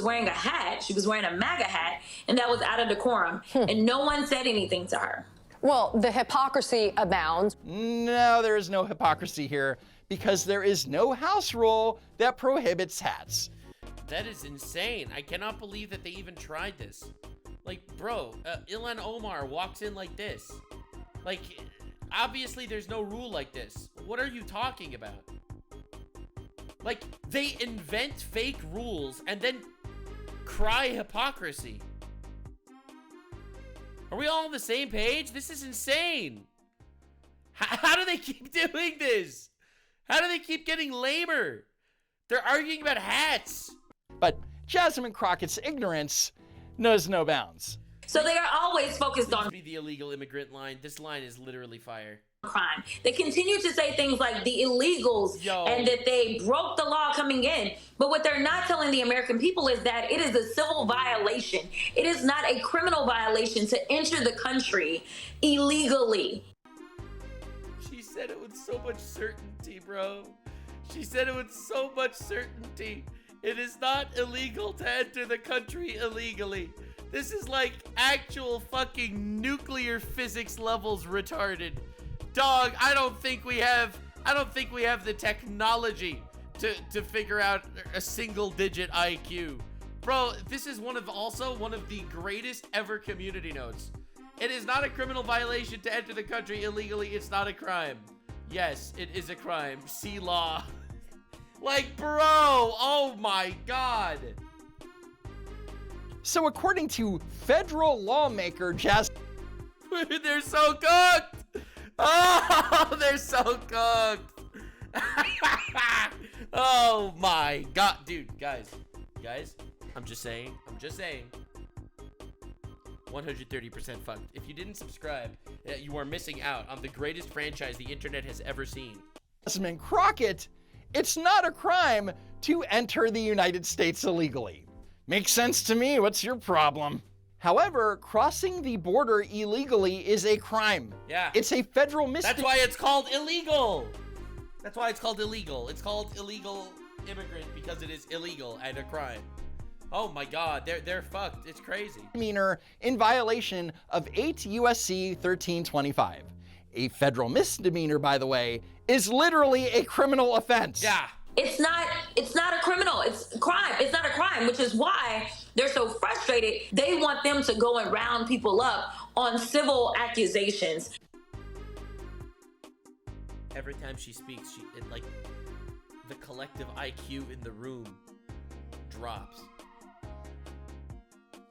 wearing a hat, she was wearing a MAGA hat, and that was out of decorum. And no one said anything to her. Well, the hypocrisy abounds. No, there is no hypocrisy here because there is no House rule that prohibits hats. That is insane. I cannot believe that they even tried this. Like, bro, Ilhan Omar walks in like this. Like, obviously there's no rule like this. What are you talking about? Like, they invent fake rules and then cry hypocrisy. Are we all on the same page? This is insane. How do they keep doing this? How do they keep getting lamer? They're arguing about hats. But Jasmine Crockett's ignorance knows no bounds. So they are always focused on the illegal immigrant line. This line is literally fire. Crime. They continue to say things like the illegals and that they broke the law coming in. But what they're not telling the American people is that it is a civil violation. It is not a criminal violation to enter the country illegally. She said it with so much certainty, bro. She said it with so much certainty. It is not illegal to enter the country illegally. This is like actual fucking nuclear physics levels retarded. Dog, I don't think we have the technology to figure out a single digit IQ. Bro, this is also one of the greatest ever community notes. It is not a criminal violation to enter the country illegally. It's not a crime. Yes, it is a crime. See law. Like, bro, oh my God. So according to federal lawmaker Jasmine... They're so cooked! Oh, they're so cooked! Oh my God. Dude, guys, I'm just saying. 130% fucked. If you didn't subscribe, you are missing out on the greatest franchise the internet has ever seen. Jasmine Crockett, it's not a crime to enter the United States illegally. Makes sense to me. What's your problem? However, crossing the border illegally is a crime. Yeah. It's a federal misdemeanor. That's why it's called illegal. That's why it's called illegal. It's called illegal immigrant because it is illegal and a crime. Oh my God, they're fucked. It's crazy. Misdemeanor in violation of 8 USC 1325. A federal misdemeanor, by the way, is literally a criminal offense. Yeah. It's not a criminal, it's a crime. It's not a crime, which is why they're so frustrated. They want them to go and round people up on civil accusations. Every time she speaks, like the collective IQ in the room drops.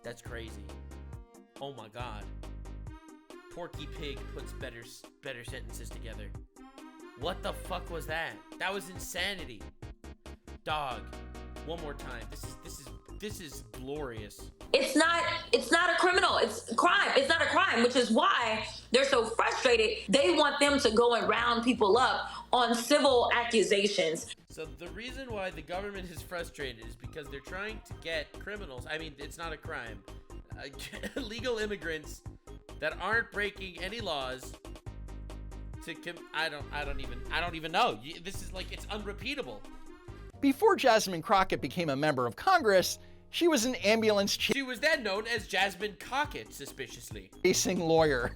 That's crazy. Oh my God. Porky Pig puts better sentences together. What the fuck was that? That was insanity. Dog. One more time. This is glorious. It's not a criminal, it's a crime. It's not a crime, which is why they're so frustrated. They want them to go and round people up on civil accusations. So the reason why the government is frustrated is because they're trying to get criminals. I mean, it's not a crime. Legal immigrants that aren't breaking any laws to I don't even know. This is like, it's unrepeatable. Before Jasmine Crockett became a member of Congress, she was an ambulance She was then known as Jasmine Crockett, suspiciously. chasing lawyer.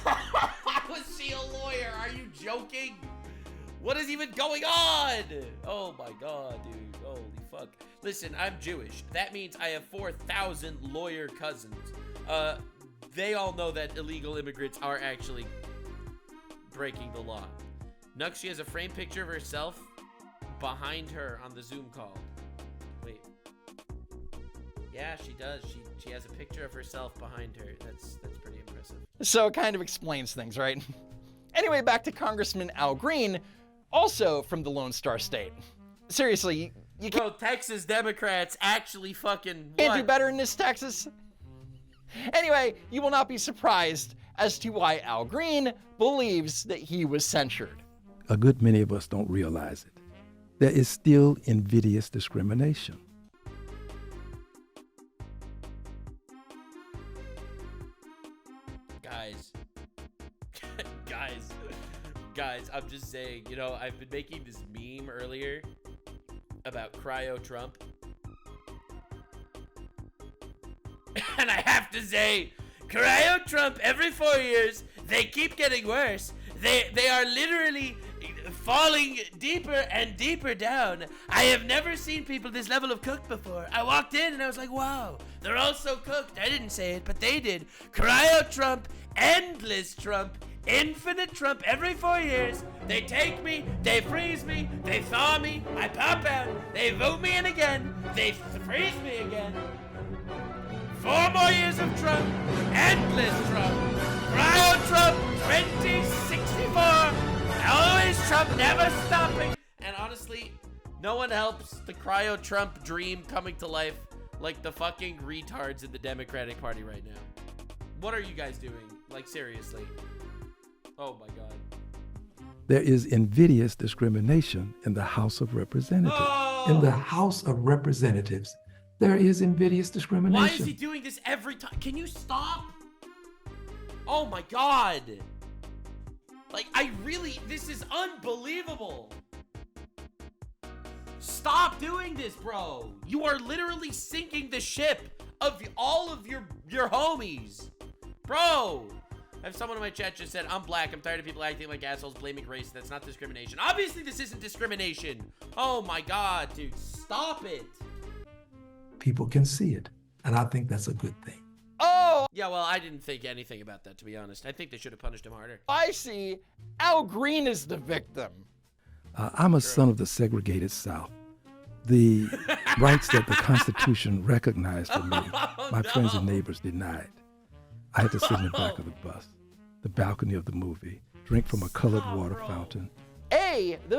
Was she a lawyer? Are you joking? What is even going on? Oh my God, dude. Holy fuck. Listen, I'm Jewish. That means I have 4,000 lawyer cousins. They all know that illegal immigrants are actually breaking the law. Nux, she has a framed picture of herself behind her on the Zoom call. Wait. Yeah, she does. She has a picture of herself behind her. That's pretty impressive. So it kind of explains things, right? Anyway, back to Congressman Al Green, also from the Lone Star State. Seriously, you Bro, Texas Democrats actually fucking can't what? do better in this, Texas. Anyway, you will not be surprised as to why Al Green believes that he was censured. A good many of us don't realize it. There is still invidious discrimination. Guys, I'm just saying, you know, I've been making this meme earlier about Cryo Trump. And I have to say, Cryo Trump, every 4 years, they keep getting worse. They are literally falling deeper and deeper down. I have never seen people this level of cooked before. I walked in and I was like, wow, they're all so cooked. I didn't say it, but they did. Cryo Trump, endless Trump, infinite Trump every 4 years. They take me, they freeze me, they thaw me, I pop out, they vote me in again, they freeze me again. 4 more years of Trump, endless Trump, Cryo Trump 2064, always Trump, never stopping. And honestly, no one helps the Cryo Trump dream coming to life like the fucking retards in the Democratic Party right now. What are you guys doing? Like, seriously. Oh my God. There is invidious discrimination in the House of Representatives. Oh! In the House of Representatives, there is invidious discrimination. Why is he doing this every time? Can you stop? Oh my God. Like, this is unbelievable. Stop doing this, bro. You are literally sinking the ship of all of your homies. Bro. I have someone in my chat just said, I'm black. I'm tired of people acting like assholes, blaming race. That's not discrimination. Obviously, this isn't discrimination. Oh my God, dude. Stop it. People can see it, and I think that's a good thing. Oh! Yeah, well, I didn't think anything about that, to be honest. I think they should have punished him harder. I see. Al Green is the victim. I'm a son of the segregated South. The rights that the Constitution recognized for me, my friends and neighbors denied. I had to sit in the back of the bus, the balcony of the movie, drink from a colored water fountain.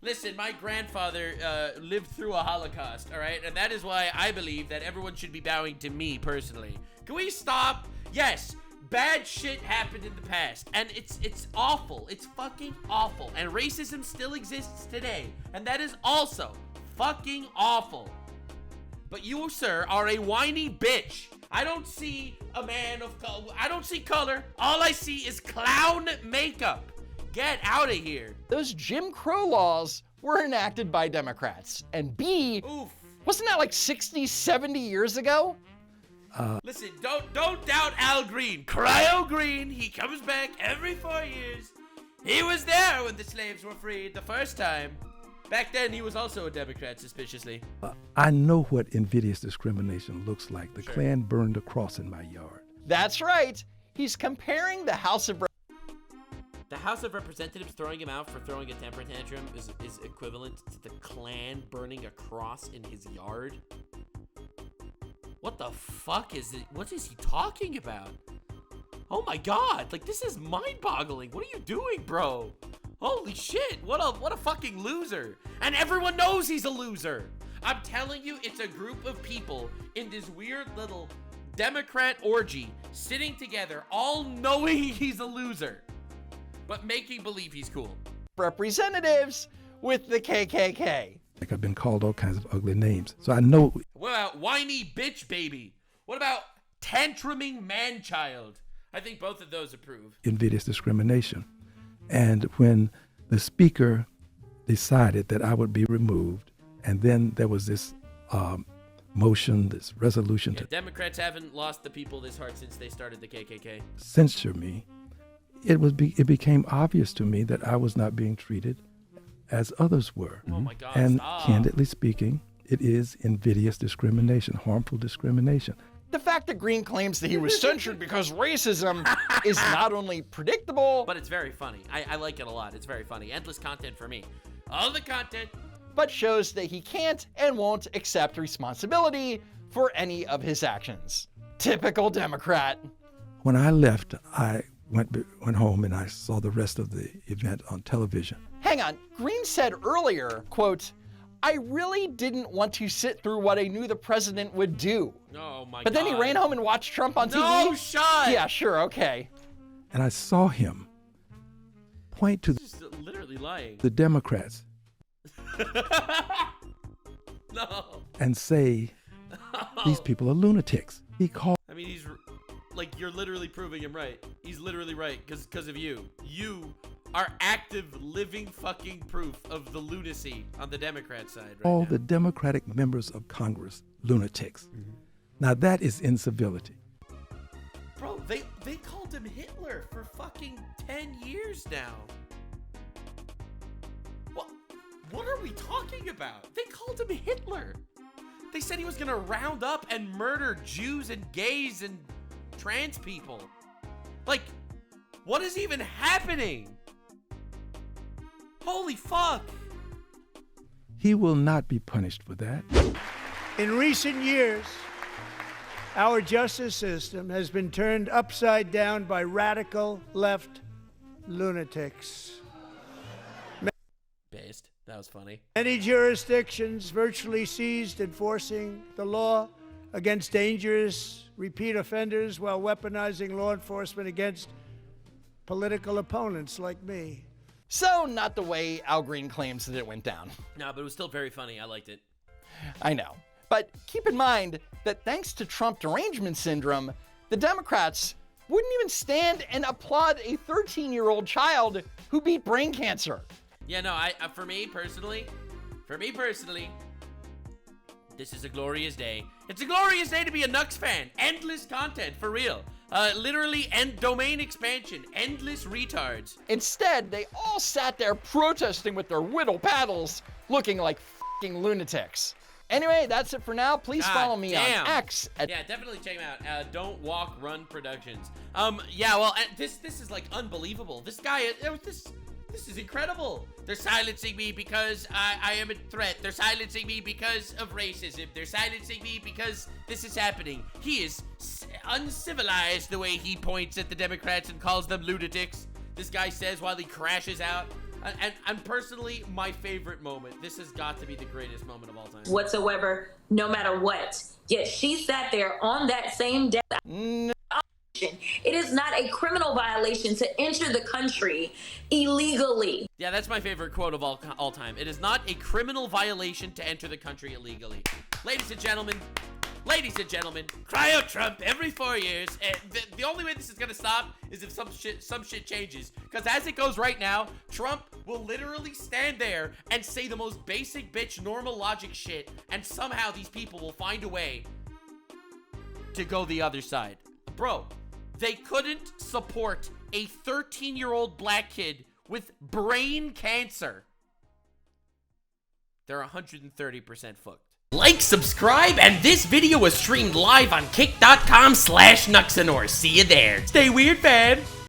Listen, my grandfather lived through a Holocaust, all right? And that is why I believe that everyone should be bowing to me personally. Can we stop? Yes, bad shit happened in the past, and it's awful. It's fucking awful. And racism still exists today, and that is also fucking awful. but you, sir, are a whiny bitch. I don't see a man of color. I don't see color. All I see is clown makeup. Get out of here. Those Jim Crow laws were enacted by Democrats. And B, wasn't that like 60, 70 years ago? Listen, don't doubt Al Green. Cryo Green, he comes back every 4 years. He was there when the slaves were freed the first time. Back then, he was also a Democrat, suspiciously. I know what invidious discrimination looks like. The Klan burned a cross in my yard. That's right. He's comparing the House of Representatives throwing him out for throwing a temper tantrum is equivalent to the Klan burning a cross in his yard. What the fuck is it? What is he talking about? Oh my god, like this is mind-boggling. What are you doing, bro? Holy shit, what a fucking loser. And everyone knows he's a loser. I'm telling you, it's a group of people in this weird little Democrat orgy sitting together, all knowing he's a loser, but making believe he's cool. Representatives with the KKK. Like I've been called all kinds of ugly names. So I know. What about whiny bitch baby? What about tantruming man-child? I think both of those approve. Invidious discrimination. And when the speaker decided that I would be removed, and then there was this motion, this resolution to Democrats haven't lost the people this hard since they started the KKK. Censure me, it became obvious to me that I was not being treated as others were. Oh my God, and stop. Candidly speaking, it is invidious discrimination, harmful discrimination. The fact that Green claims that he was censured because racism is not only predictable, but it's very funny. I like it a lot. It's very funny. Endless content for me. All the content. But shows that he can't and won't accept responsibility for any of his actions. Typical Democrat. When I left, I went home and I saw the rest of the event on television. Hang on. Green said earlier, quote, I really didn't want to sit through what I knew the president would do. Oh my God. But then he ran home and watched Trump on TV? No shot! Yeah, sure, okay. And I saw him point to literally lying. The Democrats. No. And say, these people are lunatics. He called. I mean, he's like, you're literally proving him right. He's literally right because of you. You are active, living fucking proof of the lunacy on the Democrat side right all now. The Democratic members of Congress lunatics. Mm-hmm. Now that is incivility. Bro, they called him Hitler for fucking 10 years now. What are we talking about? They called him Hitler. They said he was gonna round up and murder Jews and gays and trans people. Like, what is even happening? Holy fuck. He will not be punished for that. In recent years, our justice system has been turned upside down by radical left lunatics. Based. That was funny. Many jurisdictions virtually ceased enforcing the law against dangerous repeat offenders while weaponizing law enforcement against political opponents like me. So, not the way Al Green claims that it went down. No, but it was still very funny. I liked it. I know. But keep in mind that thanks to Trump derangement syndrome, the Democrats wouldn't even stand and applaud a 13-year-old child who beat brain cancer. Yeah, no, for me personally, this is a glorious day. It's a glorious day to be a Nux fan. Endless content, for real. Literally, domain expansion, endless retards. Instead, they all sat there protesting with their whittle paddles, looking like f***ing lunatics. Anyway, that's it for now. Please follow me on X. Yeah, definitely check him out. Don't Walk, Run Productions. Yeah, well, this is like unbelievable. This guy, this is incredible. They're silencing me because I am a threat. They're silencing me because of racism. They're silencing me because this is happening. He is uncivilized the way he points at the Democrats and calls them lunatics. This guy says while he crashes out. And personally, my favorite moment. This has got to be the greatest moment of all time. Whatsoever, no matter what. Yet she sat there on that same day. It is not a criminal violation to enter the country illegally. Yeah, that's my favorite quote of all time. It is not a criminal violation to enter the country illegally. Ladies and gentlemen, cry out Trump every 4 years. And the only way this is gonna stop is if some shit changes. Because as it goes right now, Trump will literally stand there and say the most basic bitch normal logic shit, and somehow these people will find a way to go the other side. Bro, they couldn't support a 13-year-old black kid with brain cancer. They're 130% fucked. Like, subscribe, and this video was streamed live on kick.com/Nuxanor. See you there. Stay weird, man.